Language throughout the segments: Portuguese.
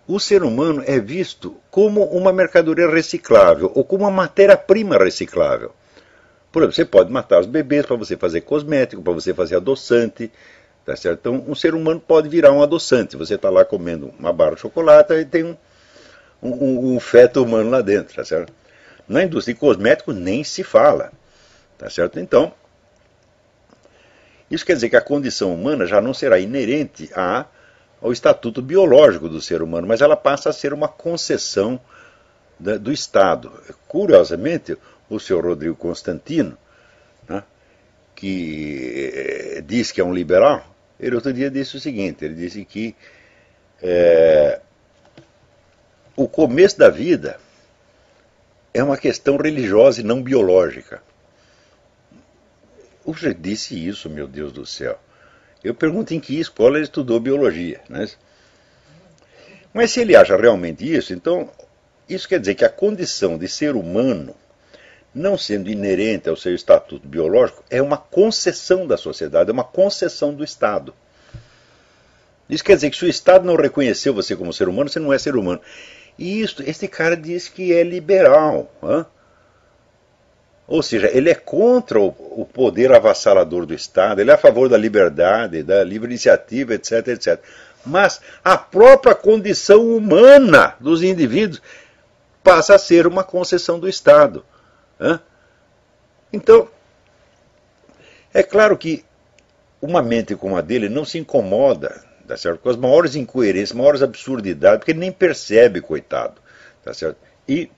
o ser humano é visto como uma mercadoria reciclável ou como uma matéria-prima reciclável. Por exemplo, você pode matar os bebês para você fazer cosmético, para você fazer adoçante, tá certo? Então, um ser humano pode virar um adoçante. Você está lá comendo uma barra de chocolate e tem um feto humano lá dentro, tá certo? Na indústria de cosméticos nem se fala, tá certo? Então, isso quer dizer que a condição humana já não será inerente ao estatuto biológico do ser humano, mas ela passa a ser uma concessão do Estado. Curiosamente, o senhor Rodrigo Constantino, né, que diz que é um liberal, ele outro dia disse o seguinte, ele disse que o começo da vida é uma questão religiosa e não biológica. O senhor disse isso, meu Deus do céu. Eu pergunto em que escola ele estudou biologia. Né? Mas se ele acha realmente isso, então isso quer dizer que a condição de ser humano, não sendo inerente ao seu estatuto biológico, é uma concessão da sociedade, é uma concessão do Estado. Isso quer dizer que se o Estado não reconheceu você como ser humano, você não é ser humano. E esse cara diz que é liberal. Hein? Ou seja, ele é contra o poder avassalador do Estado, ele é a favor da liberdade, da livre iniciativa, etc, etc. Mas a própria condição humana dos indivíduos passa a ser uma concessão do Estado. Então, é claro que uma mente como a dele não se incomoda, tá certo? Com as maiores incoerências, maiores absurdidades, porque ele nem percebe, coitado. Tá certo? E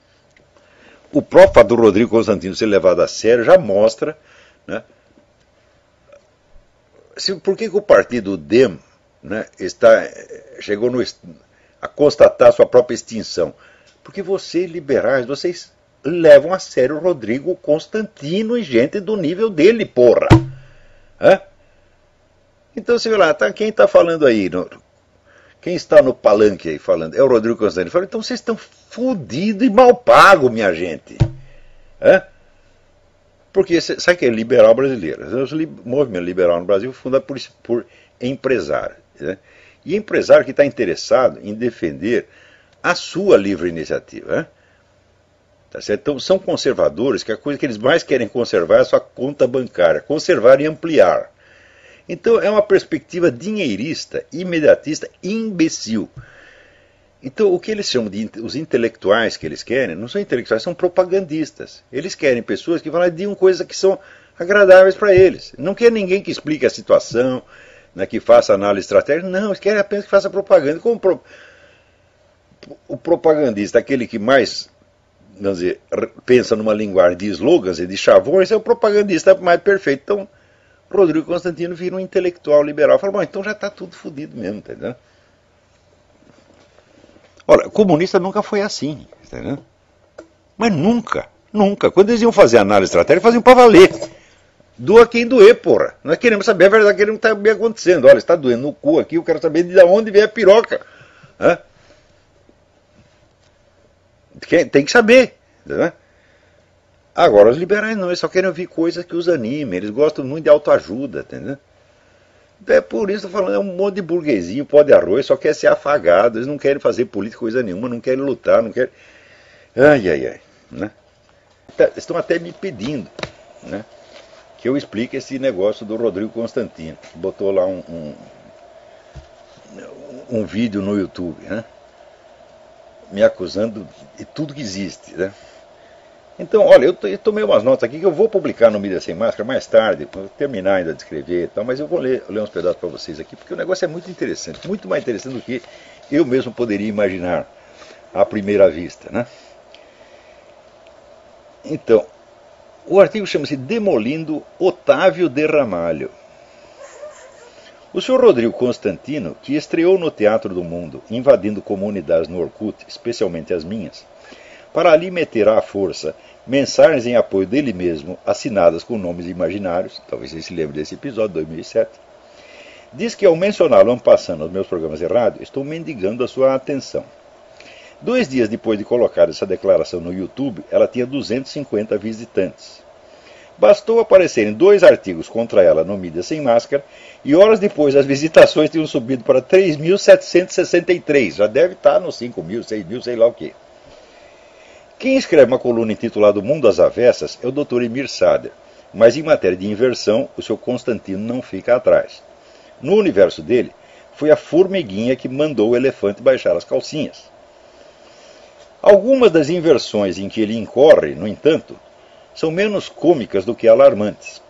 o próprio fato do Rodrigo Constantino ser levado a sério já mostra, né, por que o partido DEM, né, chegou a constatar sua própria extinção. Porque vocês, liberais, vocês levam a sério o Rodrigo Constantino e gente do nível dele, porra. Então você vê lá, quem está falando aí? Quem está no palanque aí falando? É o Rodrigo Constantino. Fala, então vocês estão fodidos e mal pagos, minha gente. Porque sabe que é liberal brasileiro? O movimento liberal no Brasil foi fundado por empresários. Né? E empresário que está interessado em defender a sua livre iniciativa. Tá certo? Então são conservadores que a coisa que eles mais querem conservar é a sua conta bancária. Conservar e ampliar. Então é uma perspectiva dinheirista, imediatista, imbecil. Então o que eles chamam os intelectuais que eles querem, não são intelectuais, são propagandistas. Eles querem pessoas que vão lá e digam coisas que são agradáveis para eles. Não quer ninguém que explique a situação, né, que faça análise estratégica. Não, eles querem apenas que faça propaganda. Como o propagandista, aquele que mais, vamos dizer, pensa numa linguagem de slogans e de chavões, é o propagandista mais perfeito. Então Rodrigo Constantino vira um intelectual liberal. Fala, bom, então já está tudo fodido mesmo, entendeu? Olha, comunista nunca foi assim, entendeu? Mas nunca, nunca. Quando eles iam fazer análise estratégica, faziam para valer. Doa quem doer, porra. Nós queremos saber a verdade, queremos saber o que está acontecendo. Olha, está doendo no cu aqui, eu quero saber de onde vem a piroca. Tem que saber, entendeu? Agora, os liberais não, eles só querem ouvir coisas que os animem, eles gostam muito de autoajuda, entendeu? É por isso que eu estou falando, é um monte de burguesinho, pó de arroz, só quer ser afagado, eles não querem fazer política coisa nenhuma, não querem lutar, não querem... Ai, né? Estão até me pedindo, né, que eu explique esse negócio do Rodrigo Constantino. Botou lá um vídeo no YouTube, né, me acusando de tudo que existe, né? Então, olha, eu tomei umas notas aqui que eu vou publicar no Mídia Sem Máscara mais tarde, vou terminar ainda de escrever e tal, mas eu vou ler uns pedaços para vocês aqui, porque o negócio é muito interessante, muito mais interessante do que eu mesmo poderia imaginar à primeira vista, né? Então, o artigo chama-se Demolindo Otávio de Ramalho. O senhor Rodrigo Constantino, que estreou no Teatro do Mundo, invadindo comunidades no Orkut, especialmente as minhas, para ali meter à força mensagens em apoio dele mesmo, assinadas com nomes imaginários, talvez você se lembre desse episódio, 2007, diz que ao mencioná-lo en passant nos meus programas de rádio, estou mendigando a sua atenção. 2 dias depois de colocar essa declaração no YouTube, ela tinha 250 visitantes. Bastou aparecerem 2 artigos contra ela no Mídia Sem Máscara e horas depois as visitações tinham subido para 3.763. Já deve estar nos 5.000, 6.000, sei lá o quê. Quem escreve uma coluna intitulada O Mundo às Avessas é o Dr. Emir Sader, mas em matéria de inversão, o seu Constantino não fica atrás. No universo dele, foi a formiguinha que mandou o elefante baixar as calcinhas. Algumas das inversões em que ele incorre, no entanto, são menos cômicas do que alarmantes.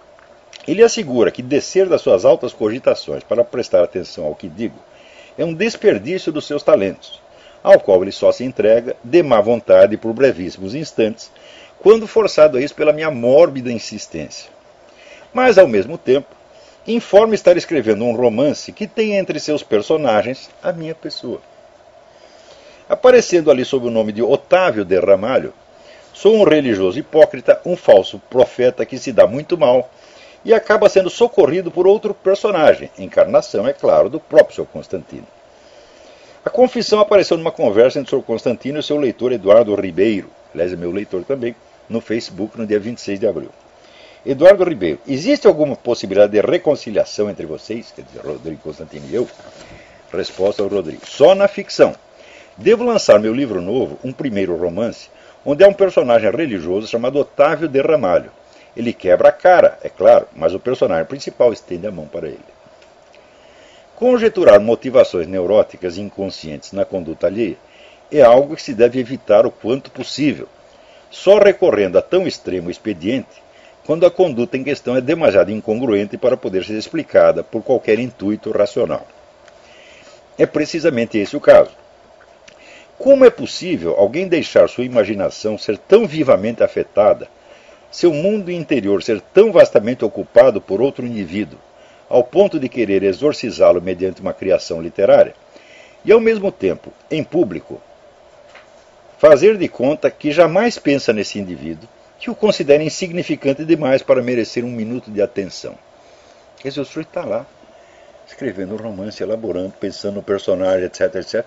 Ele assegura que descer das suas altas cogitações para prestar atenção ao que digo é um desperdício dos seus talentos, ao qual ele só se entrega de má vontade por brevíssimos instantes, quando forçado a isso pela minha mórbida insistência. Mas, ao mesmo tempo, informa estar escrevendo um romance que tem entre seus personagens a minha pessoa. Aparecendo ali sob o nome de Otávio de Ramalho, sou um religioso hipócrita, um falso profeta que se dá muito mal e acaba sendo socorrido por outro personagem, encarnação, é claro, do próprio Sr. Constantino. A confissão apareceu numa conversa entre o Sr. Constantino e o seu leitor Eduardo Ribeiro, aliás, é meu leitor também, no Facebook no dia 26 de abril. Eduardo Ribeiro, existe alguma possibilidade de reconciliação entre vocês, quer dizer, Rodrigo Constantino e eu? Resposta ao Rodrigo, só na ficção. Devo lançar meu livro novo, um primeiro romance, onde há um personagem religioso chamado Otávio de Ramalho. Ele quebra a cara, é claro, mas o personagem principal estende a mão para ele. Conjeturar motivações neuróticas inconscientes na conduta alheia é algo que se deve evitar o quanto possível, só recorrendo a tão extremo expediente quando a conduta em questão é demasiado incongruente para poder ser explicada por qualquer intuito racional. É precisamente esse o caso. Como é possível alguém deixar sua imaginação ser tão vivamente afetada, seu mundo interior ser tão vastamente ocupado por outro indivíduo, ao ponto de querer exorcizá-lo mediante uma criação literária, e ao mesmo tempo, em público, fazer de conta que jamais pensa nesse indivíduo, que o considera insignificante demais para merecer um minuto de atenção? Quer dizer, o senhor está lá, escrevendo um romance, elaborando, pensando no personagem, etc, etc,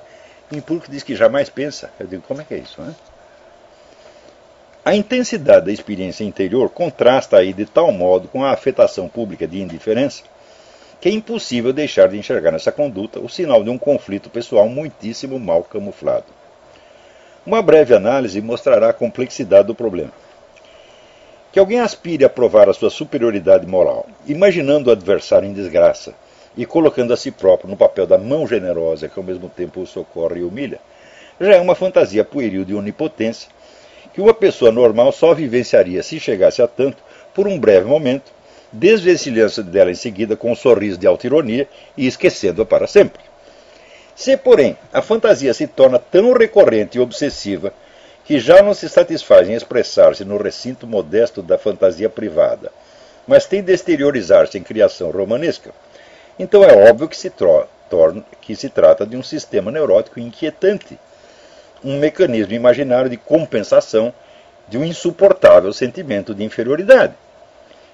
e em público diz que jamais pensa. Eu digo, como é que é isso, né? A intensidade da experiência interior contrasta aí de tal modo com a afetação pública de indiferença que é impossível deixar de enxergar nessa conduta o sinal de um conflito pessoal muitíssimo mal camuflado. Uma breve análise mostrará a complexidade do problema. Que alguém aspire a provar a sua superioridade moral, imaginando o adversário em desgraça e colocando a si próprio no papel da mão generosa que ao mesmo tempo o socorre e humilha, já é uma fantasia pueril de onipotência que uma pessoa normal só vivenciaria, se chegasse a tanto, por um breve momento, desvencilhando-se dela em seguida com um sorriso de autoironia e esquecendo-a para sempre. Se, porém, a fantasia se torna tão recorrente e obsessiva que já não se satisfaz em expressar-se no recinto modesto da fantasia privada, mas tem de exteriorizar-se em criação romanesca, então é óbvio que se trata de um sistema neurótico inquietante, um mecanismo imaginário de compensação de um insuportável sentimento de inferioridade.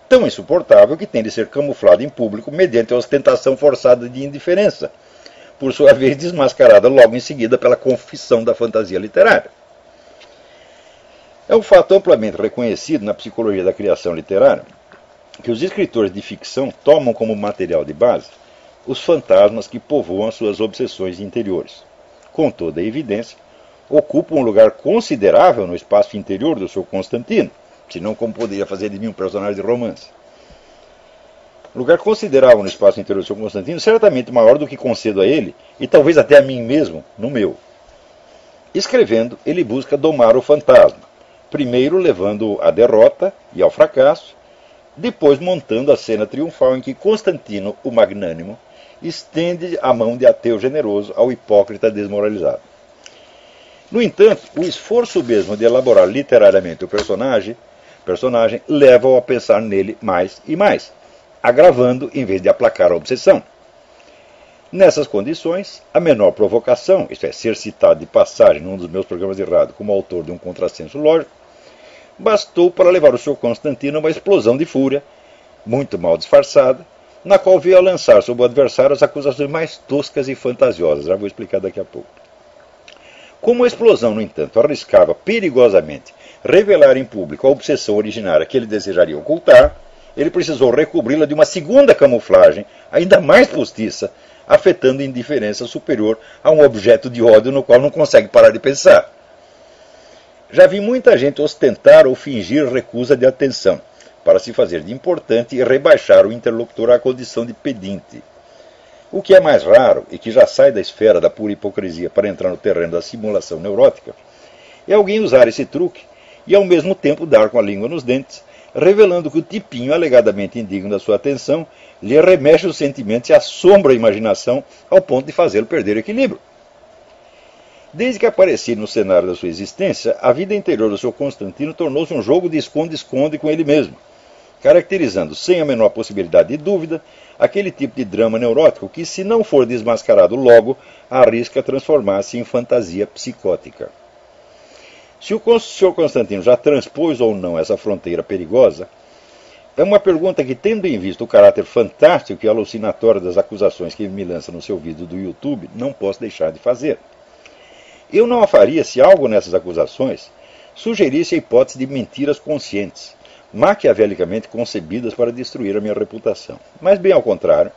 Tão insuportável que tem de ser camuflado em público mediante a ostentação forçada de indiferença, por sua vez desmascarada logo em seguida pela confissão da fantasia literária. É um fato amplamente reconhecido na psicologia da criação literária que os escritores de ficção tomam como material de base os fantasmas que povoam as suas obsessões interiores. Com toda a evidência, ocupam um lugar considerável no espaço interior do Sr. Constantino, senão como poderia fazer de mim um personagem de romance. Lugar considerável no espaço interior do Sr. Constantino, certamente maior do que concedo a ele, e talvez até a mim mesmo, no meu. Escrevendo, ele busca domar o fantasma, primeiro levando-o à derrota e ao fracasso, depois montando a cena triunfal em que Constantino, o magnânimo, estende a mão de ateu generoso ao hipócrita desmoralizado. No entanto, o esforço mesmo de elaborar literariamente o personagem leva-o a pensar nele mais e mais, agravando em vez de aplacar a obsessão. Nessas condições, a menor provocação, isto é, ser citado de passagem num dos meus programas de rádio como autor de um contrassenso lógico, bastou para levar o Sr. Constantino a uma explosão de fúria, muito mal disfarçada, na qual veio a lançar sobre o adversário as acusações mais toscas e fantasiosas. Já vou explicar daqui a pouco. Como a explosão, no entanto, arriscava perigosamente revelar em público a obsessão originária que ele desejaria ocultar, ele precisou recobri-la de uma segunda camuflagem, ainda mais postiça, afetando indiferença superior a um objeto de ódio no qual não consegue parar de pensar. Já vi muita gente ostentar ou fingir recusa de atenção, para se fazer de importante e rebaixar o interlocutor à condição de pedinte. O que é mais raro, e que já sai da esfera da pura hipocrisia para entrar no terreno da simulação neurótica, é alguém usar esse truque e ao mesmo tempo dar com a língua nos dentes, revelando que o tipinho alegadamente indigno da sua atenção lhe remexe os sentimentos e assombra a imaginação ao ponto de fazê-lo perder o equilíbrio. Desde que apareci no cenário da sua existência, a vida interior do seu Constantino tornou-se um jogo de esconde-esconde com ele mesmo, caracterizando, sem a menor possibilidade de dúvida, aquele tipo de drama neurótico que, se não for desmascarado logo, arrisca transformar-se em fantasia psicótica. Se o Sr. Constantino já transpôs ou não essa fronteira perigosa, é uma pergunta que, tendo em vista o caráter fantástico e alucinatório das acusações que ele me lança no seu vídeo do YouTube, não posso deixar de fazer. Eu não a faria se algo nessas acusações sugerisse a hipótese de mentiras conscientes, maquiavelicamente concebidas para destruir a minha reputação. Mas, bem ao contrário,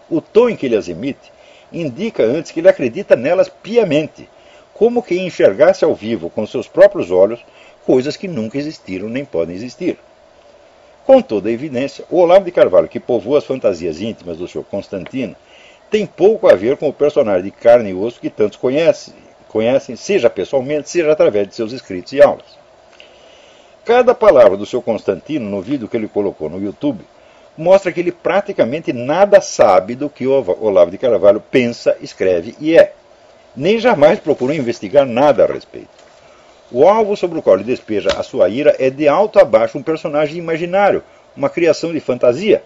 o tom em que ele as emite indica antes que ele acredita nelas piamente, como quem enxergasse ao vivo com seus próprios olhos coisas que nunca existiram nem podem existir. Com toda a evidência, o Olavo de Carvalho, que povoa as fantasias íntimas do Sr. Constantino, tem pouco a ver com o personagem de carne e osso que tantos conhecem, seja pessoalmente, seja através de seus escritos e aulas. Cada palavra do Sr. Constantino, no vídeo que ele colocou no YouTube, mostra que ele praticamente nada sabe do que o Olavo de Carvalho pensa, escreve e é. Nem jamais procurou investigar nada a respeito. O alvo sobre o qual ele despeja a sua ira é de alto a baixo um personagem imaginário, uma criação de fantasia.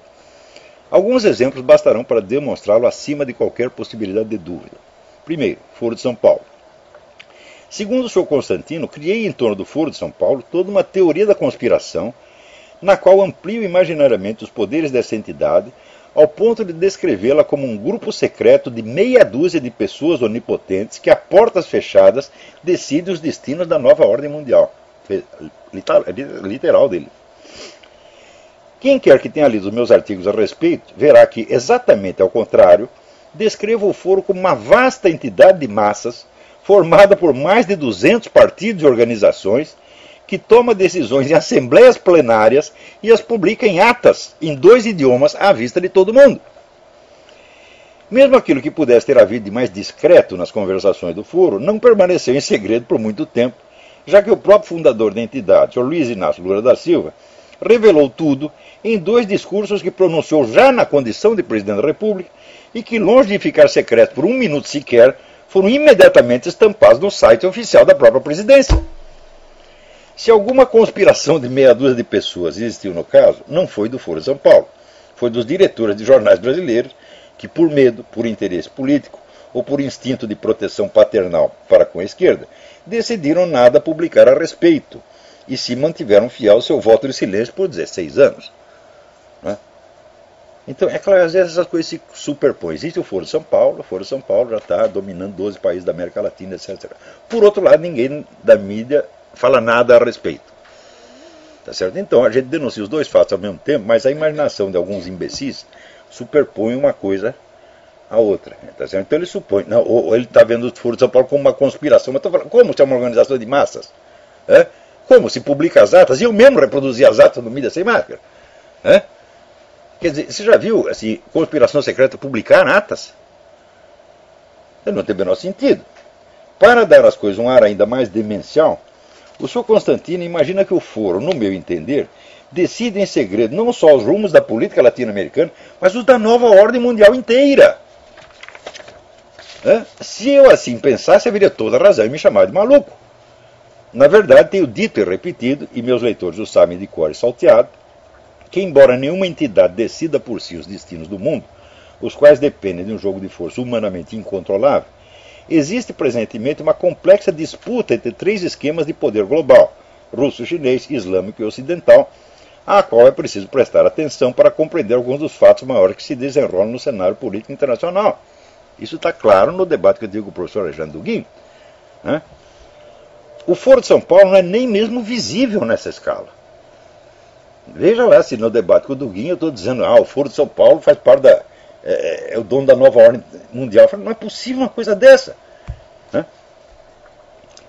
Alguns exemplos bastarão para demonstrá-lo acima de qualquer possibilidade de dúvida. Primeiro, Foro de São Paulo. Segundo o Sr. Constantino, criei em torno do Foro de São Paulo toda uma teoria da conspiração, na qual amplio imaginariamente os poderes dessa entidade, ao ponto de descrevê-la como um grupo secreto de meia dúzia de pessoas onipotentes que, a portas fechadas, decidem os destinos da nova ordem mundial. Literal dele. Quem quer que tenha lido os meus artigos a respeito, verá que, exatamente ao contrário, descrevo o Foro como uma vasta entidade de massas, formada por mais de 200 partidos e organizações, que toma decisões em assembleias plenárias e as publica em atas, em 2 idiomas, à vista de todo mundo. Mesmo aquilo que pudesse ter havido de mais discreto nas conversações do Foro, não permaneceu em segredo por muito tempo, já que o próprio fundador da entidade, Sr. Luiz Inácio Lula da Silva, revelou tudo em 2 discursos que pronunciou já na condição de presidente da República e que, longe de ficar secreto por 1 minuto sequer, foram imediatamente estampados no site oficial da própria presidência. Se alguma conspiração de meia dúzia de pessoas existiu no caso, não foi do Foro de São Paulo. Foi dos diretores de jornais brasileiros que, por medo, por interesse político ou por instinto de proteção paternal para com a esquerda, decidiram nada publicar a respeito e se mantiveram fiel ao seu voto de silêncio por 16 anos. Né? Então, é claro, às vezes essas coisas se superpõem. Existe o Foro de São Paulo já está dominando 12 países da América Latina, etc. Por outro lado, ninguém da mídia fala nada a respeito. Tá certo? Então, a gente denuncia os 2 fatos ao mesmo tempo, mas a imaginação de alguns imbecis superpõe uma coisa à outra. Tá certo? Então, ele supõe, não, ou ele está vendo o Foro de São Paulo como uma conspiração, mas estou falando, como se é uma organização de massas? É? Como se publica as atas? E eu mesmo reproduzi as atas no mídia sem máscara? É? Quer dizer, você já viu assim, conspiração secreta publicar atas? Não tem o menor sentido. Para dar às coisas um ar ainda mais demencial, o Sr. Constantino imagina que o Foro, no meu entender, decide em segredo não só os rumos da política latino-americana, mas os da nova ordem mundial inteira. Se eu assim pensasse, haveria toda a razão em me chamar de maluco. Na verdade, tenho dito e repetido, e meus leitores o sabem de cor e salteado, que embora nenhuma entidade decida por si os destinos do mundo, os quais dependem de um jogo de força humanamente incontrolável, existe presentemente uma complexa disputa entre 3 esquemas de poder global, russo, chinês, islâmico e ocidental, à qual é preciso prestar atenção para compreender alguns dos fatos maiores que se desenrolam no cenário político internacional. Isso está claro no debate que eu tive com o professor Alexandre Duguin. Né? O Foro de São Paulo não é nem mesmo visível nessa escala. Veja lá se no debate com o Duguinho eu estou dizendo o Foro de São Paulo faz parte é o dono da nova ordem mundial. Eu falo, não é possível uma coisa dessa. Né?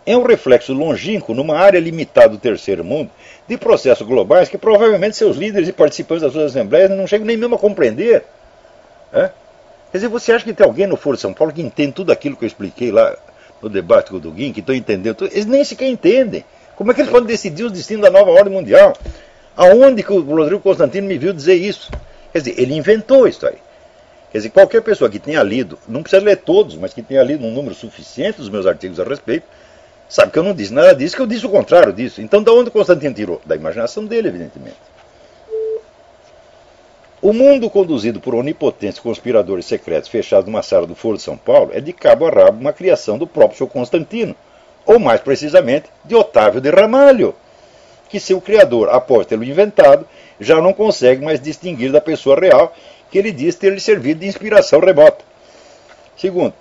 É um reflexo longínquo, numa área limitada do terceiro mundo, de processos globais que provavelmente seus líderes e participantes das suas assembleias não chegam nem mesmo a compreender. Né? Quer dizer, você acha que tem alguém no Foro de São Paulo que entende tudo aquilo que eu expliquei lá no debate com o Duguinho, que estão entendendo tudo? Eles nem sequer entendem. Como é que eles podem decidir os destinos da nova ordem mundial? Aonde que o Rodrigo Constantino me viu dizer isso? Quer dizer, ele inventou isso aí. Quer dizer, qualquer pessoa que tenha lido, não precisa ler todos, mas que tenha lido um número suficiente dos meus artigos a respeito, sabe que eu não disse nada disso, que eu disse o contrário disso. Então, de onde o Constantino tirou? Da imaginação dele, evidentemente. O mundo conduzido por onipotentes conspiradores secretos fechados numa sala do Foro de São Paulo é de cabo a rabo uma criação do próprio seu Constantino, ou mais precisamente, de Otávio de Ramalho, que seu criador, após tê-lo inventado, já não consegue mais distinguir da pessoa real que ele diz ter lhe servido de inspiração remota. Segundo,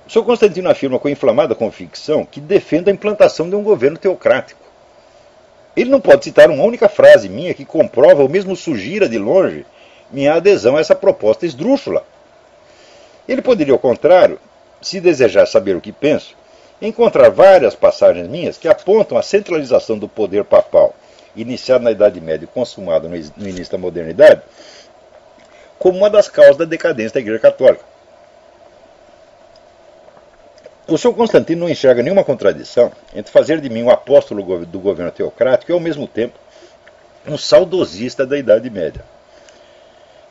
o Sr. Constantino afirma com inflamada convicção que defende a implantação de um governo teocrático. Ele não pode citar uma única frase minha que comprova ou mesmo sugira de longe minha adesão a essa proposta esdrúxula. Ele poderia, ao contrário, se desejar saber o que penso, encontrar várias passagens minhas que apontam a centralização do poder papal, iniciado na Idade Média e consumado no início da modernidade, como uma das causas da decadência da Igreja Católica. O Sr. Constantino não enxerga nenhuma contradição entre fazer de mim um apóstolo do governo teocrático e, ao mesmo tempo, um saudosista da Idade Média.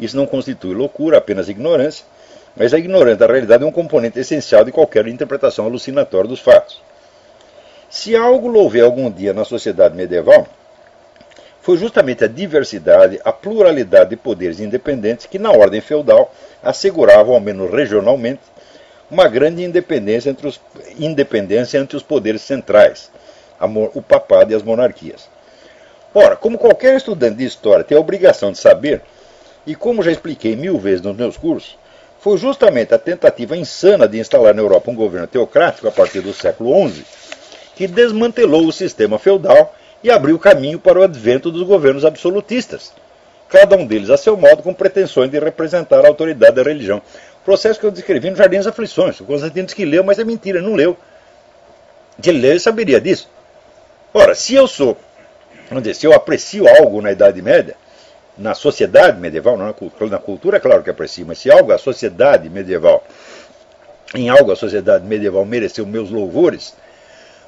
Isso não constitui loucura, apenas ignorância, mas a ignorância da realidade é um componente essencial de qualquer interpretação alucinatória dos fatos. Se algo louvei algum dia na sociedade medieval, foi justamente a diversidade, a pluralidade de poderes independentes que, na ordem feudal, asseguravam, ao menos regionalmente, uma grande independência entre os poderes centrais, o papado e as monarquias. Ora, como qualquer estudante de história tem a obrigação de saber, e como já expliquei 1000 vezes nos meus cursos, foi justamente a tentativa insana de instalar na Europa um governo teocrático a partir do século XI que desmantelou o sistema feudal e abriu caminho para o advento dos governos absolutistas, cada um deles a seu modo com pretensões de representar a autoridade da religião. Processo que eu descrevi no Jardim das Aflições. O Constantino disse que leu, mas é mentira, não leu. Se ele leu, ele saberia disso. Ora, se eu aprecio algo na Idade Média, na sociedade medieval, não na cultura, é claro que aprecio, mas se algo a sociedade medieval, em algo a sociedade medieval mereceu meus louvores,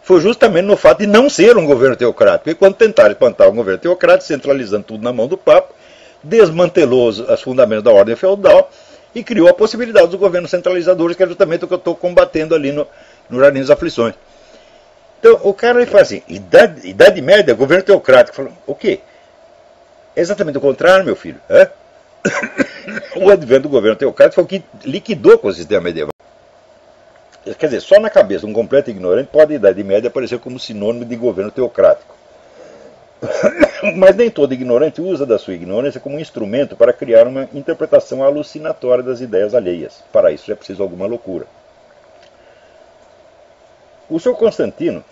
foi justamente no fato de não ser um governo teocrático. E quando tentaram implantar um governo teocrático, centralizando tudo na mão do Papa, desmantelou os fundamentos da ordem feudal e criou a possibilidade dos governos centralizadores, que é justamente o que eu estou combatendo ali no Jardim das Aflições. Então, o cara fala assim, Idade Média, governo teocrático. Fala, o quê? É exatamente o contrário, meu filho. É? O advento do governo teocrático foi o que liquidou com o sistema medieval. Quer dizer, só na cabeça de um completo ignorante pode a Idade Média aparecer como sinônimo de governo teocrático. Mas nem todo ignorante usa da sua ignorância como um instrumento para criar uma interpretação alucinatória das ideias alheias. Para isso é preciso alguma loucura. O Sr. Constantino,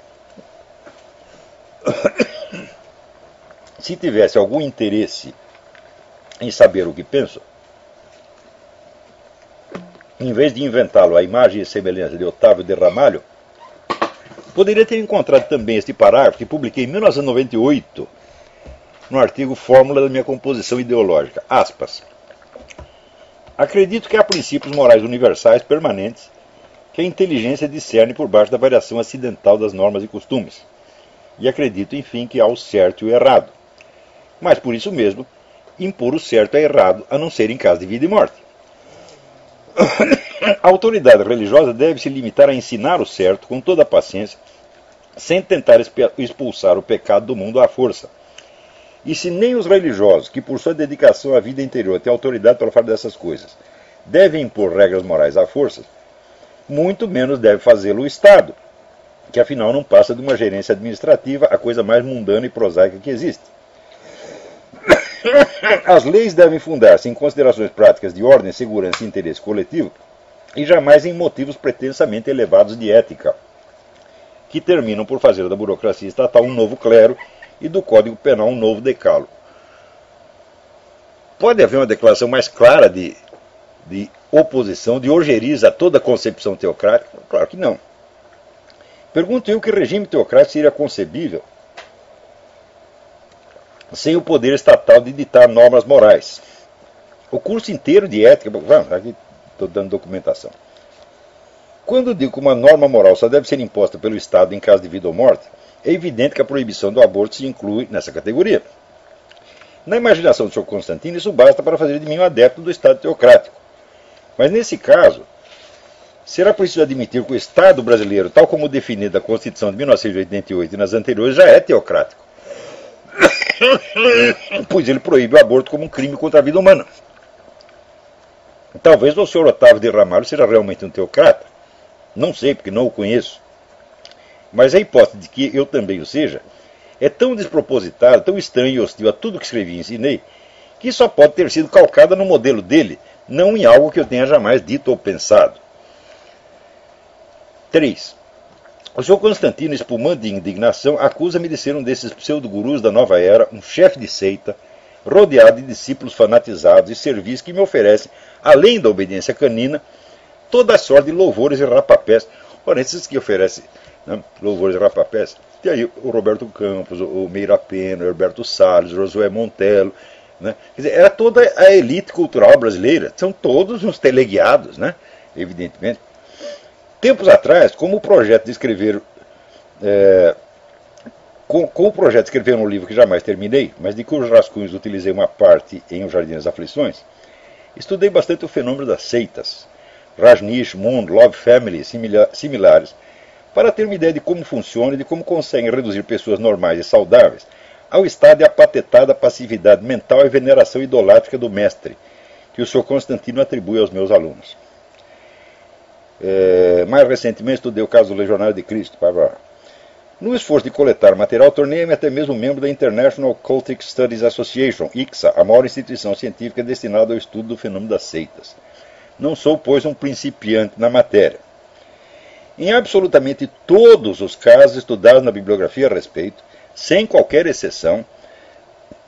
se tivesse algum interesse em saber o que penso, em vez de inventá-lo à imagem e semelhança de Otávio de Ramalho, poderia ter encontrado também este parágrafo que publiquei em 1998 no artigo Fórmula da minha composição ideológica. Aspas. Acredito que há princípios morais universais permanentes que a inteligência discerne por baixo da variação acidental das normas e costumes. E acredito, enfim, que há o certo e o errado. Mas, por isso mesmo, impor o certo e errado, a não ser em caso de vida e morte. A autoridade religiosa deve se limitar a ensinar o certo com toda a paciência, sem tentar expulsar o pecado do mundo à força. E se nem os religiosos, que por sua dedicação à vida interior têm autoridade para falar dessas coisas, devem impor regras morais à força, muito menos deve fazê-lo o Estado, que afinal não passa de uma gerência administrativa, a coisa mais mundana e prosaica que existe. As leis devem fundar-se em considerações práticas de ordem, segurança e interesse coletivo, e jamais em motivos pretensamente elevados de ética. que terminam por fazer da burocracia estatal um novo clero e do Código Penal um novo decálogo. Pode haver uma declaração mais clara de oposição, de ojeriza a toda concepção teocrática? Claro que não. Pergunto eu que regime teocrático seria concebível sem o poder estatal de ditar normas morais. O curso inteiro de ética... Vamos, aqui estou dando documentação. Quando digo que uma norma moral só deve ser imposta pelo Estado em caso de vida ou morte, é evidente que a proibição do aborto se inclui nessa categoria. Na imaginação do Sr. Constantino, isso basta para fazer de mim um adepto do Estado teocrático. Mas nesse caso, será preciso admitir que o Estado brasileiro, tal como definido na Constituição de 1988 e nas anteriores, já é teocrático. Pois ele proíbe o aborto como um crime contra a vida humana. Talvez o Sr. Otávio de Ramalho seja realmente um teocrata. Não sei, porque não o conheço. Mas a hipótese de que eu também o seja é tão despropositada, tão estranha e hostil a tudo que escrevi e ensinei, que só pode ter sido calcada no modelo dele, não em algo que eu tenha jamais dito ou pensado. 3. O Sr. Constantino, espumando de indignação, acusa-me de ser um desses pseudo-gurus da nova era, um chefe de seita, rodeado de discípulos fanatizados e serviços que me oferecem, além da obediência canina, toda a sorte de louvores e rapapés. Ora, esses que oferecem, né, louvores e rapapés, tem aí o Roberto Campos, o Meira Pena, o Herberto Salles, o Josué Montello, né? Quer dizer, era toda a elite cultural brasileira, são todos uns teleguiados, né? Evidentemente. Tempos atrás, como o projeto de escrever, com o projeto de escrever um livro que jamais terminei, mas de cujos rascunhos utilizei uma parte em O Jardim das Aflições, estudei bastante o fenômeno das seitas, Rajneesh, Moon, Love Family e similares, para ter uma ideia de como funciona e de como conseguem reduzir pessoas normais e saudáveis ao estado de apatetada passividade mental e veneração idolátrica do mestre, que o Sr. Constantino atribui aos meus alunos. Mais recentemente estudei o caso do Legionário de Cristo. No esforço de coletar material, tornei-me até mesmo membro da International Cultic Studies Association, ICSA, a maior instituição científica destinada ao estudo do fenômeno das seitas. Não sou, pois, um principiante na matéria. Em absolutamente todos os casos estudados na bibliografia a respeito, sem qualquer exceção,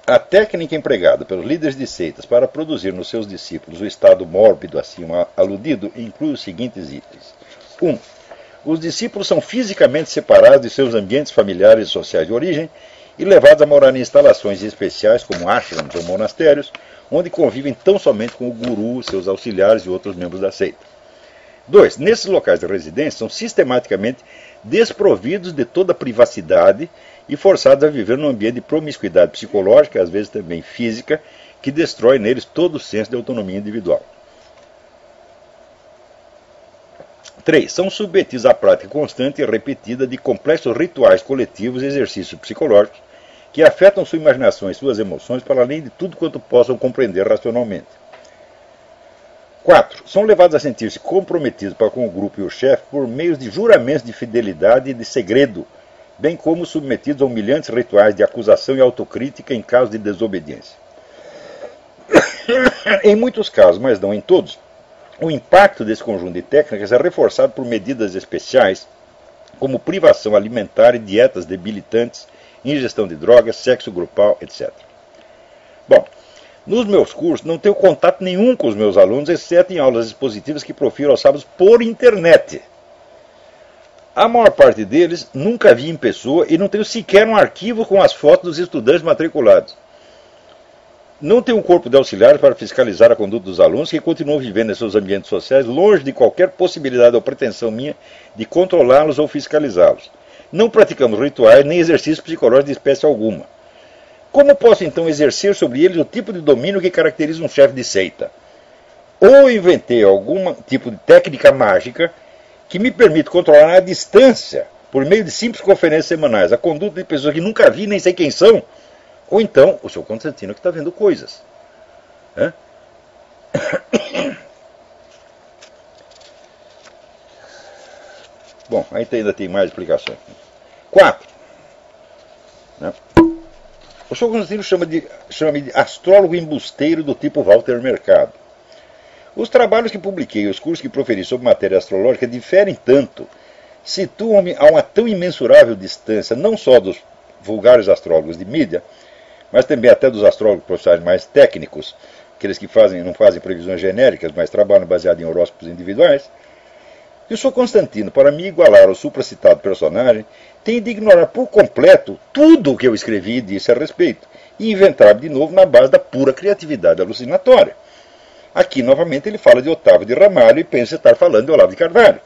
a técnica empregada pelos líderes de seitas para produzir nos seus discípulos o estado mórbido acima aludido inclui os seguintes itens. 1. Os discípulos são fisicamente separados de seus ambientes familiares e sociais de origem e levados a morar em instalações especiais como ashrams ou monastérios, onde convivem tão somente com o guru, seus auxiliares e outros membros da seita. 2. Nesses locais de residência são sistematicamente desprovidos de toda privacidade e forçados a viver num ambiente de promiscuidade psicológica, às vezes também física, que destrói neles todo o senso de autonomia individual. 3. São submetidos à prática constante e repetida de complexos rituais coletivos e exercícios psicológicos que afetam sua imaginação e suas emoções para além de tudo quanto possam compreender racionalmente. 4. São levados a sentir-se comprometidos para com o grupo e o chefe por meios de juramentos de fidelidade e de segredo, bem como submetidos a humilhantes rituais de acusação e autocrítica em caso de desobediência. Em muitos casos, mas não em todos, o impacto desse conjunto de técnicas é reforçado por medidas especiais, como privação alimentar e dietas debilitantes, ingestão de drogas, sexo grupal, etc. Bom, nos meus cursos não tenho contato nenhum com os meus alunos, exceto em aulas expositivas que profiro aos sábados por internet. A maior parte deles nunca vi em pessoa e não tenho sequer um arquivo com as fotos dos estudantes matriculados. Não tenho um corpo de auxiliares para fiscalizar a conduta dos alunos que continuam vivendo em seus ambientes sociais longe de qualquer possibilidade ou pretensão minha de controlá-los ou fiscalizá-los. Não praticamos rituais nem exercícios psicológicos de espécie alguma. Como posso então exercer sobre eles o tipo de domínio que caracteriza um chefe de seita? Ou inventei algum tipo de técnica mágica que me permite controlar à distância, por meio de simples conferências semanais, a conduta de pessoas que nunca vi nem sei quem são, ou então o Sr. Constantino que está vendo coisas. Bom, aí ainda tem mais explicações. 4. O Sr. Constantino chama-me de astrólogo embusteiro do tipo Walter Mercado. Os trabalhos que publiquei e os cursos que proferi sobre matéria astrológica diferem tanto, situam-me a uma tão imensurável distância, não só dos vulgares astrólogos de mídia, mas também até dos astrólogos profissionais mais técnicos, aqueles que não fazem previsões genéricas, mas trabalham baseado em horóscopos individuais, que o Sr. Constantino, para me igualar ao supracitado personagem, tem de ignorar por completo tudo o que eu escrevi e disse a respeito, e inventar de novo na base da pura criatividade alucinatória. Aqui, novamente, ele fala de Otávio de Ramalho e pensa estar falando de Olavo de Carvalho.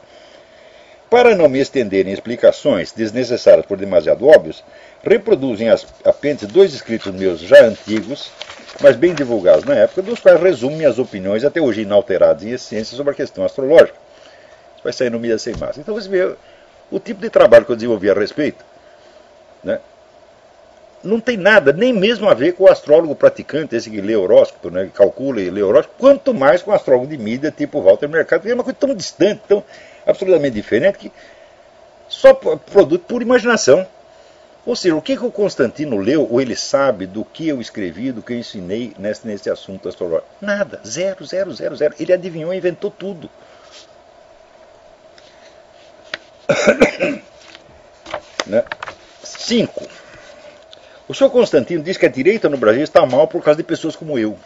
Para não me estender em explicações desnecessárias por demasiado óbvios, reproduzem apêndice 2 escritos meus já antigos, mas bem divulgados na época, dos quais resumo minhas opiniões até hoje inalteradas em essência sobre a questão astrológica. Isso vai sair no Mídia Sem Massa. Então você vê o tipo de trabalho que eu desenvolvi a respeito, né? Não tem nada, nem mesmo a ver com o astrólogo praticante, esse que lê horóscopo, né, que calcula e lê horóscopo, quanto mais com o astrólogo de mídia tipo Walter Mercado, que é uma coisa tão distante, tão absolutamente diferente, que só produto por imaginação. Ou seja, o que o Constantino leu, ou ele sabe do que eu escrevi, do que eu ensinei nesse assunto astrológico? Nada, zero, zero, zero, zero. Ele adivinhou e inventou tudo. Né? 5. O senhor Constantino diz que a direita no Brasil está mal por causa de pessoas como eu.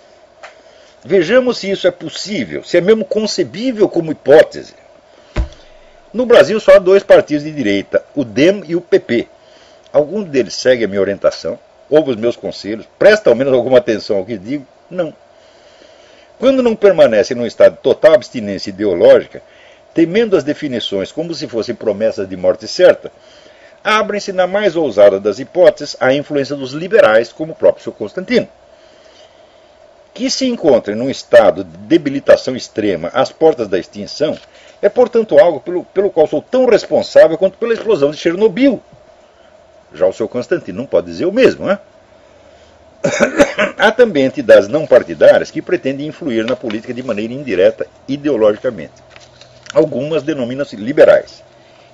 Vejamos se isso é possível, se é mesmo concebível como hipótese. No Brasil só há 2 partidos de direita, o DEM e o PP. Algum deles segue a minha orientação, ouve os meus conselhos, presta ao menos alguma atenção ao que digo? Não. Quando não permanecem num estado de total abstinência ideológica, temendo as definições como se fossem promessas de morte certa, abrem-se na mais ousada das hipóteses à influência dos liberais, como o próprio Sr. Constantino. Que se encontrem num estado de debilitação extrema às portas da extinção é, portanto, algo pelo qual sou tão responsável quanto pela explosão de Chernobyl. Já o Sr. Constantino não pode dizer o mesmo, né? Há também entidades não partidárias que pretendem influir na política de maneira indireta ideologicamente. Algumas denominam-se liberais.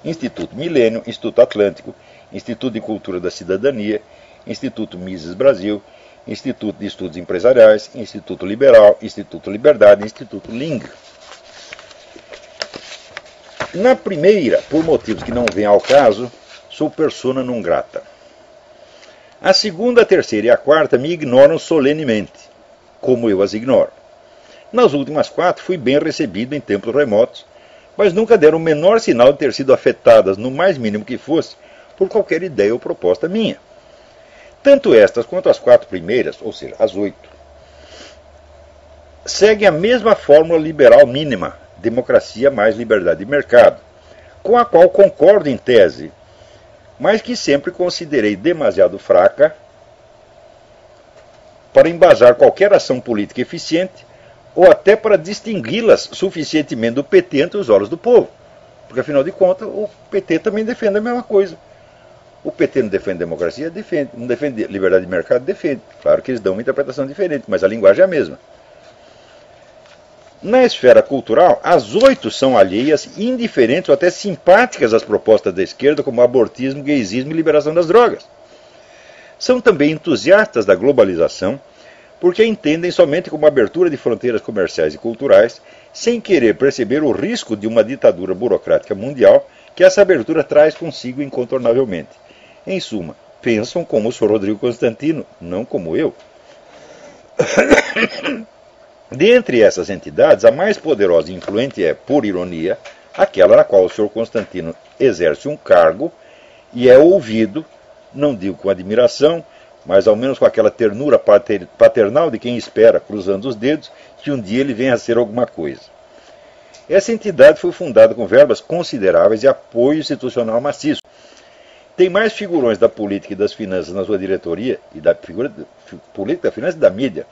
Instituto Milênio, Instituto Atlântico, Instituto de Cultura da Cidadania, Instituto Mises Brasil, Instituto de Estudos Empresariais, Instituto Liberal, Instituto Liberdade, Instituto Ling. Na primeira, por motivos que não vêm ao caso, sou persona non grata. A segunda, a terceira e a quarta me ignoram solenemente, como eu as ignoro. Nas últimas 4 fui bem recebido em tempos remotos, mas nunca deram o menor sinal de ter sido afetadas, no mais mínimo que fosse, por qualquer ideia ou proposta minha. Tanto estas quanto as 4 primeiras, ou seja, as 8, seguem a mesma fórmula liberal mínima, democracia mais liberdade de mercado, com a qual concordo em tese, mas que sempre considerei demasiado fraca para embasar qualquer ação política eficiente, ou até para distingui-las suficientemente do PT entre os olhos do povo. Porque, afinal de contas, o PT também defende a mesma coisa. O PT não defende democracia? Defende. Não defende liberdade de mercado? Defende. Claro que eles dão uma interpretação diferente, mas a linguagem é a mesma. Na esfera cultural, as 8 são alheias, indiferentes ou até simpáticas às propostas da esquerda, como abortismo, gaysismo e liberação das drogas. São também entusiastas da globalização, porque a entendem somente como abertura de fronteiras comerciais e culturais, sem querer perceber o risco de uma ditadura burocrática mundial que essa abertura traz consigo incontornavelmente. Em suma, pensam como o Sr. Rodrigo Constantino, não como eu. Dentre essas entidades, a mais poderosa e influente é, por ironia, aquela na qual o Sr. Constantino exerce um cargo e é ouvido, não digo com admiração, mas ao menos com aquela ternura paternal de quem espera, cruzando os dedos, que um dia ele venha a ser alguma coisa. Essa entidade foi fundada com verbas consideráveis e apoio institucional maciço. Tem mais figurões da política e das finanças na sua diretoria, e da política, da finança e da mídia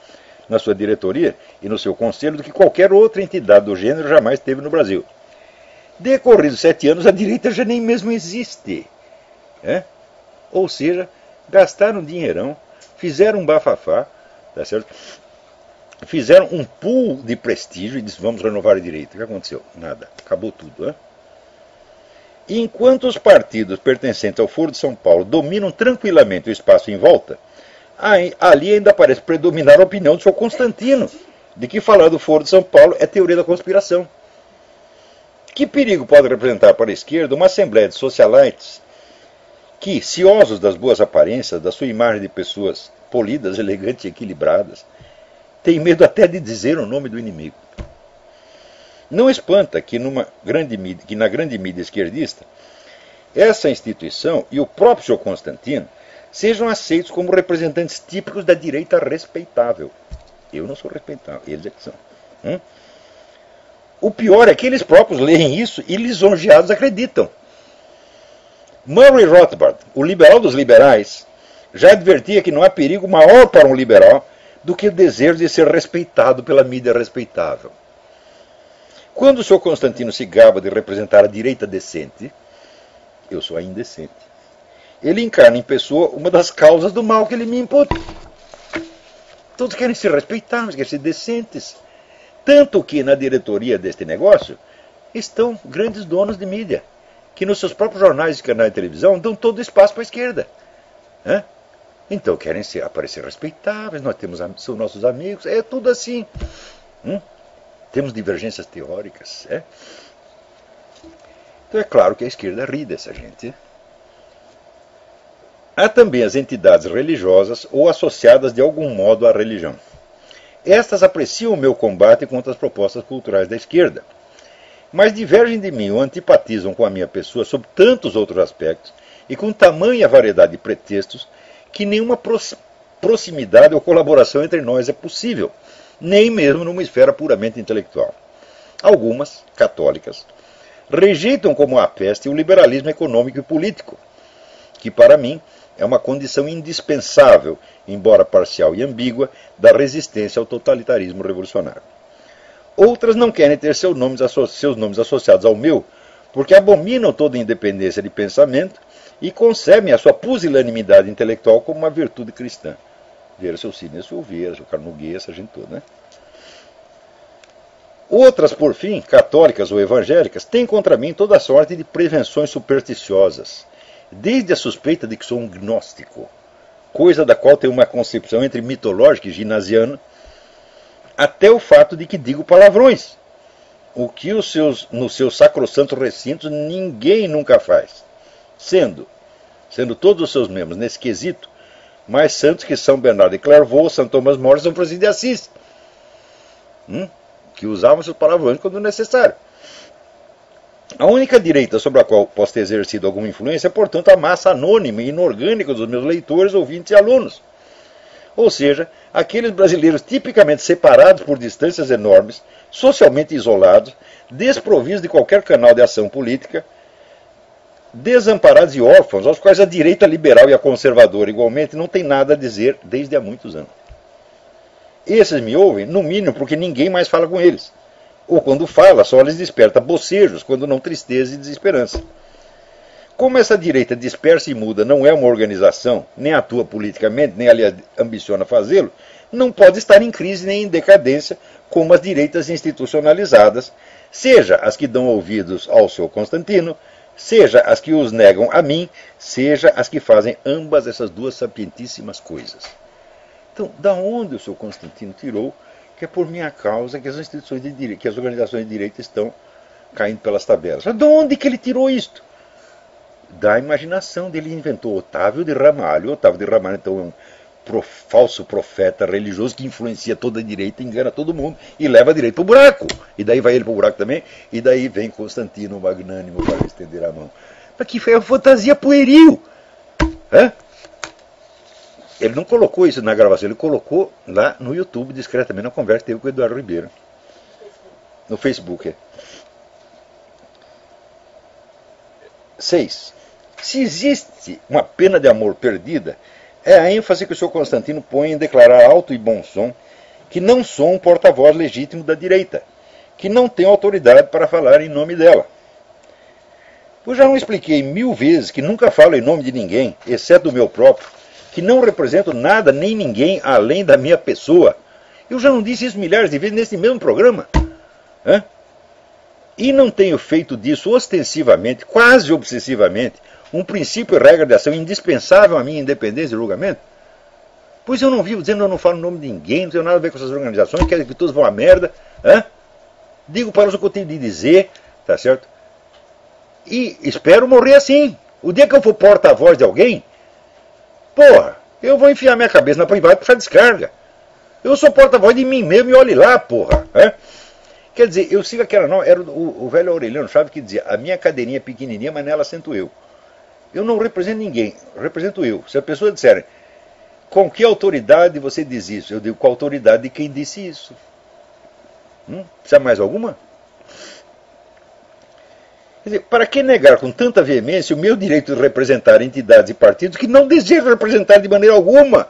na sua diretoria e no seu conselho, do que qualquer outra entidade do gênero jamais teve no Brasil. Decorridos 7 anos, a direita já nem mesmo existe. Ou seja, gastaram um dinheirão, fizeram um bafafá, tá certo? Fizeram um pool de prestígio e disseram, vamos renovar a direita. O que aconteceu? Nada. Acabou tudo. E enquanto os partidos pertencentes ao Foro de São Paulo dominam tranquilamente o espaço em volta, ali ainda parece predominar a opinião do Sr. Constantino, de que falar do Foro de São Paulo é teoria da conspiração. Que perigo pode representar para a esquerda uma assembleia de socialites que, ciosos das boas aparências, da sua imagem de pessoas polidas, elegantes e equilibradas, têm medo até de dizer o nome do inimigo? Não espanta que, na grande mídia esquerdista, essa instituição e o próprio Sr. Constantino sejam aceitos como representantes típicos da direita respeitável. Eu não sou respeitável, eles é que são. O pior é que eles próprios leem isso e lisonjeados acreditam. Murray Rothbard, o liberal dos liberais, já advertia que não há perigo maior para um liberal do que o desejo de ser respeitado pela mídia respeitável. Quando o Sr. Constantino se gaba de representar a direita decente, eu sou a indecente. Ele encarna em pessoa uma das causas do mal que ele me imputa. Todos querem ser respeitados, querem ser decentes. Tanto que na diretoria deste negócio estão grandes donos de mídia, que nos seus próprios jornais e canais de televisão dão todo o espaço para a esquerda. Então querem aparecer respeitáveis, são nossos amigos, é tudo assim. Temos divergências teóricas. Então é claro que a esquerda ri dessa gente. Há também as entidades religiosas ou associadas de algum modo à religião. Estas apreciam o meu combate contra as propostas culturais da esquerda, mas divergem de mim ou antipatizam com a minha pessoa sob tantos outros aspectos e com tamanha variedade de pretextos que nenhuma proximidade ou colaboração entre nós é possível, nem mesmo numa esfera puramente intelectual. Algumas, católicas, rejeitam como a peste o liberalismo econômico e político, que para mim é uma condição indispensável, embora parcial e ambígua, da resistência ao totalitarismo revolucionário. Outras não querem ter seus nomes associados ao meu, porque abominam toda independência de pensamento e concebem a sua pusilanimidade intelectual como uma virtude cristã. Ver seu Sidney Silveira, seu Carnegie, essa gente toda, né? Outras, por fim, católicas ou evangélicas, têm contra mim toda sorte de prevenções supersticiosas, desde a suspeita de que sou um gnóstico, coisa da qual tenho uma concepção entre mitológica e ginasiana, até o fato de que digo palavrões, o que nos seus sacrossantos recintos ninguém nunca faz, sendo todos os seus membros nesse quesito mais santos que São Bernardo de Clairvaux, São Tomás More e São Francisco de Assis, que usavam seus palavrões quando necessário. A única direita sobre a qual posso ter exercido alguma influência é, portanto, a massa anônima e inorgânica dos meus leitores, ouvintes e alunos. Ou seja, aqueles brasileiros tipicamente separados por distâncias enormes, socialmente isolados, desprovidos de qualquer canal de ação política, desamparados e órfãos, aos quais a direita liberal e a conservadora igualmente não tem nada a dizer desde há muitos anos. Esses me ouvem, no mínimo, porque ninguém mais fala com eles. Ou quando fala, só lhes desperta bocejos, quando não tristeza e desesperança. Como essa direita dispersa e muda não é uma organização, nem atua politicamente, nem aliás ambiciona fazê-lo, não pode estar em crise nem em decadência como as direitas institucionalizadas, seja as que dão ouvidos ao seu Constantino, seja as que os negam a mim, seja as que fazem ambas essas duas sapientíssimas coisas. Então, da onde o seu Constantino tirou que é por minha causa que as instituições de direito, que as organizações de direito estão caindo pelas tabelas? De onde que ele tirou isto? Da imaginação dele. Inventou Otávio de Ramalho. Otávio de Ramalho, então, é um falso profeta religioso que influencia toda a direita, engana todo mundo e leva a direita para o buraco. E daí vai ele para o buraco também, e daí vem Constantino magnânimo para estender a mão. Mas que foi uma fantasia pueril. Ele não colocou isso na gravação, ele colocou lá no YouTube, discretamente, na conversa que teve com o Eduardo Ribeiro. No Facebook. 6. Se existe uma pena de amor perdida, é a ênfase que o Sr. Constantino põe em declarar alto e bom som que não sou um porta-voz legítimo da direita, que não tenho autoridade para falar em nome dela. Eu já não expliquei 1000 vezes que nunca falo em nome de ninguém, exceto do meu próprio, que não represento nada nem ninguém além da minha pessoa. Eu já não disse isso milhares de vezes nesse mesmo programa. E não tenho feito disso ostensivamente, quase obsessivamente, um princípio e regra de ação indispensável à minha independência e julgamento? Pois eu não vivo dizendo que eu não falo em nome de ninguém, não tenho nada a ver com essas organizações, quero que todos vão à merda. Digo para elas o que eu tenho de dizer, tá certo? E espero morrer assim. O dia que eu for porta-voz de alguém, porra, eu vou enfiar minha cabeça na privada e puxar descarga. Eu sou porta-voz de mim mesmo e olhe lá, porra. Quer dizer, eu sigo aquela norma, era o velho Aureliano Chaves que dizia, a minha cadeirinha é pequenininha, mas nela sento eu. Eu não represento ninguém, represento eu. Se a pessoa disser, com que autoridade você diz isso? Eu digo, com a autoridade de quem disse isso. Precisa mais alguma? Quer dizer, para que negar com tanta veemência o meu direito de representar entidades e partidos que não desejo representar de maneira alguma?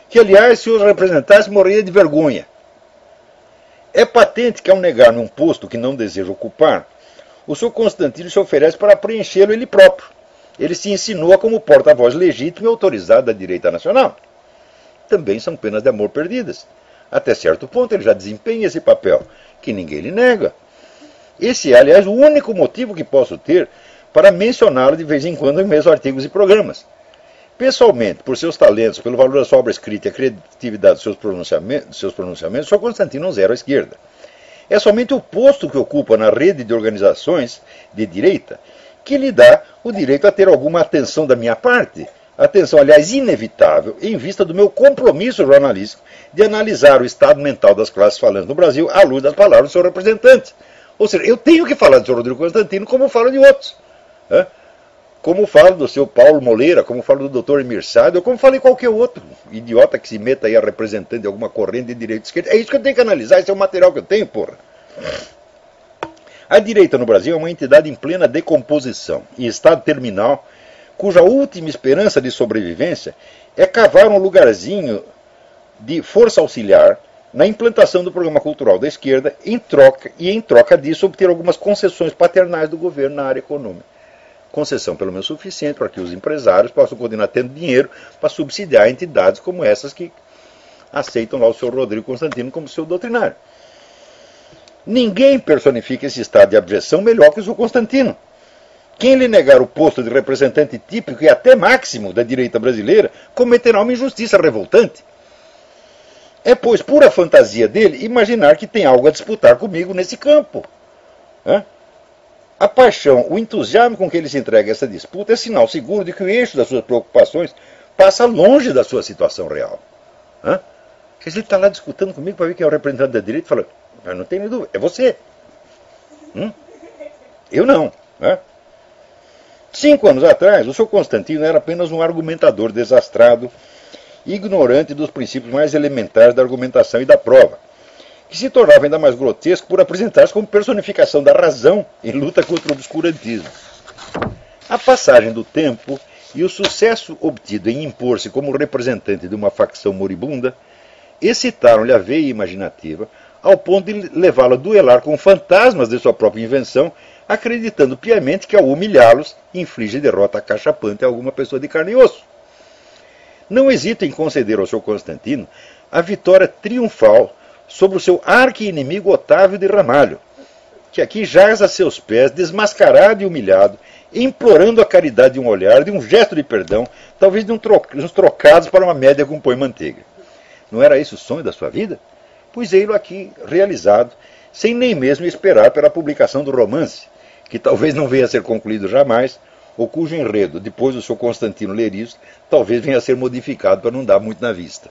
Que, aliás, se os representasse, morreria de vergonha. É patente que, ao negar-me um posto que não desejo ocupar, o Sr. Constantino se oferece para preenchê-lo ele próprio. Ele se insinua como porta-voz legítimo e autorizado da direita nacional. Também são penas de amor perdidas. Até certo ponto ele já desempenha esse papel, que ninguém lhe nega. Esse é, aliás, o único motivo que posso ter para mencioná-lo de vez em quando em meus artigos e programas. Pessoalmente, por seus talentos, pelo valor da sua obra escrita e a criatividade dos seus pronunciamentos, Sr. Constantino é um zero à esquerda. É somente o posto que ocupa na rede de organizações de direita que lhe dá o direito a ter alguma atenção da minha parte. Atenção, aliás, inevitável, em vista do meu compromisso jornalístico de analisar o estado mental das classes falantes no Brasil à luz das palavras do seu representante. Ou seja, eu tenho que falar do Sr. Rodrigo Constantino como falo de outros. Como falo do seu Paulo Moleira, como falo do Dr. Emir Saad, ou como falo de qualquer outro idiota que se meta aí a representante de alguma corrente de direita e esquerda. É isso que eu tenho que analisar, esse é o material que eu tenho, porra. A direita no Brasil é uma entidade em plena decomposição, em estado terminal, cuja última esperança de sobrevivência é cavar um lugarzinho de força auxiliar na implantação do programa cultural da esquerda, em troca disso obter algumas concessões paternais do governo na área econômica. Concessão pelo menos suficiente para que os empresários possam continuar tendo dinheiro para subsidiar entidades como essas que aceitam lá o Sr. Rodrigo Constantino como seu doutrinário. Ninguém personifica esse estado de abjeção melhor que o Sr. Constantino. Quem lhe negar o posto de representante típico e até máximo da direita brasileira cometerá uma injustiça revoltante. É, pois, pura fantasia dele imaginar que tem algo a disputar comigo nesse campo. A paixão, o entusiasmo com que ele se entrega a essa disputa é sinal seguro de que o eixo das suas preocupações passa longe da sua situação real. Quer dizer, ele está lá discutindo comigo para ver quem é o representante da direita e fala, mas não tenho dúvida, é você. Eu não. 5 anos atrás, o Sr. Constantino era apenas um argumentador desastrado, ignorante dos princípios mais elementares da argumentação e da prova, que se tornava ainda mais grotesco por apresentar-se como personificação da razão em luta contra o obscurantismo. A passagem do tempo e o sucesso obtido em impor-se como representante de uma facção moribunda excitaram-lhe a veia imaginativa ao ponto de levá-lo a duelar com fantasmas de sua própria invenção, acreditando piamente que ao humilhá-los inflige derrota acachapante a alguma pessoa de carne e osso. Não hesito em conceder ao Sr. Constantino a vitória triunfal sobre o seu arqui-inimigo Otávio de Ramalho, que aqui jaz a seus pés, desmascarado e humilhado, implorando a caridade de um olhar, de um gesto de perdão, talvez de uns trocados para uma média com pão e manteiga. Não era esse o sonho da sua vida? Pois ei-lo aqui realizado, sem nem mesmo esperar pela publicação do romance, que talvez não venha a ser concluído jamais, ou cujo enredo, depois do Sr. Constantino ler isso, talvez venha a ser modificado para não dar muito na vista.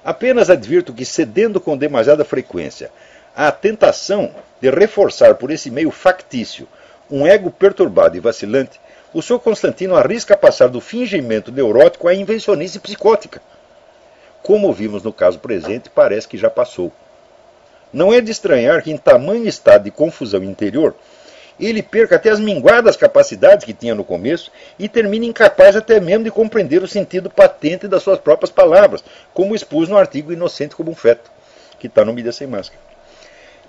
Apenas advirto que, cedendo com demasiada frequência à tentação de reforçar por esse meio factício um ego perturbado e vacilante, o Sr. Constantino arrisca passar do fingimento neurótico à invencionice psicótica. Como vimos no caso presente, parece que já passou. Não é de estranhar que, em tamanho estado de confusão interior, ele perca até as minguadas capacidades que tinha no começo e termine incapaz até mesmo de compreender o sentido patente das suas próprias palavras, como expus no artigo Inocente como um Feto, que está no Mídia Sem Máscara.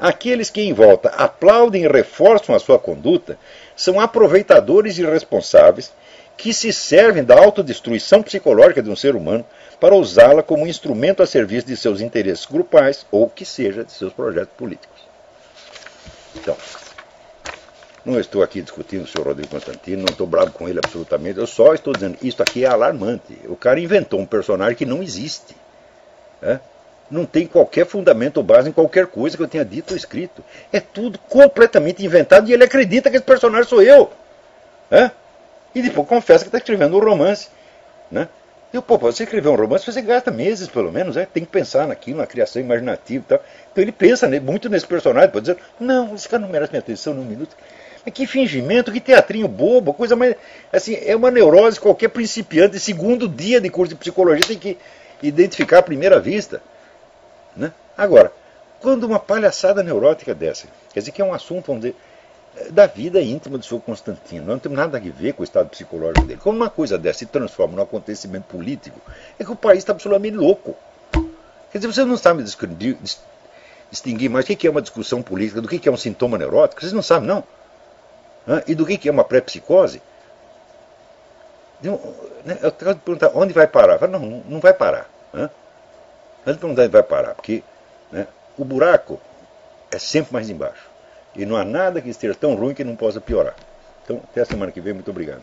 Aqueles que em volta aplaudem e reforçam a sua conduta são aproveitadores irresponsáveis que se servem da autodestruição psicológica de um ser humano para usá-la como instrumento a serviço de seus interesses grupais ou, que seja, de seus projetos políticos. Então, não estou aqui discutindo o Sr. Rodrigo Constantino, não estou bravo com ele absolutamente, eu só estou dizendo, isso aqui é alarmante. O cara inventou um personagem que não existe. Não tem qualquer fundamento ou base em qualquer coisa que eu tenha dito ou escrito. É tudo completamente inventado e ele acredita que esse personagem sou eu. E depois confessa que está escrevendo um romance. Né? E pô, para você escrever um romance, você gasta meses, pelo menos. Tem que pensar naquilo, na criação imaginativa e tal. Então ele pensa muito nesse personagem, pode dizer, não, esse cara não merece minha atenção num minuto. Mas que fingimento, que teatrinho bobo, coisa mais. Assim, é uma neurose, qualquer principiante, segundo dia de curso de psicologia tem que identificar à primeira vista. Né? Agora, quando uma palhaçada neurótica dessa, quer dizer que é um assunto, vamos dizer, da vida íntima do Sr. Constantino, não tem nada a ver com o estado psicológico dele. Quando uma coisa dessa se transforma num acontecimento político, é que o país está absolutamente louco. Quer dizer, vocês não sabem distinguir mais o que é uma discussão política do que é um sintoma neurótico, vocês não sabem, não. E do que é uma pré-psicose. Eu quero perguntar, onde vai parar? Não, não vai parar. Mas onde vai parar? Porque o buraco é sempre mais embaixo. E não há nada que esteja tão ruim que não possa piorar. Então, até a semana que vem. Muito obrigado.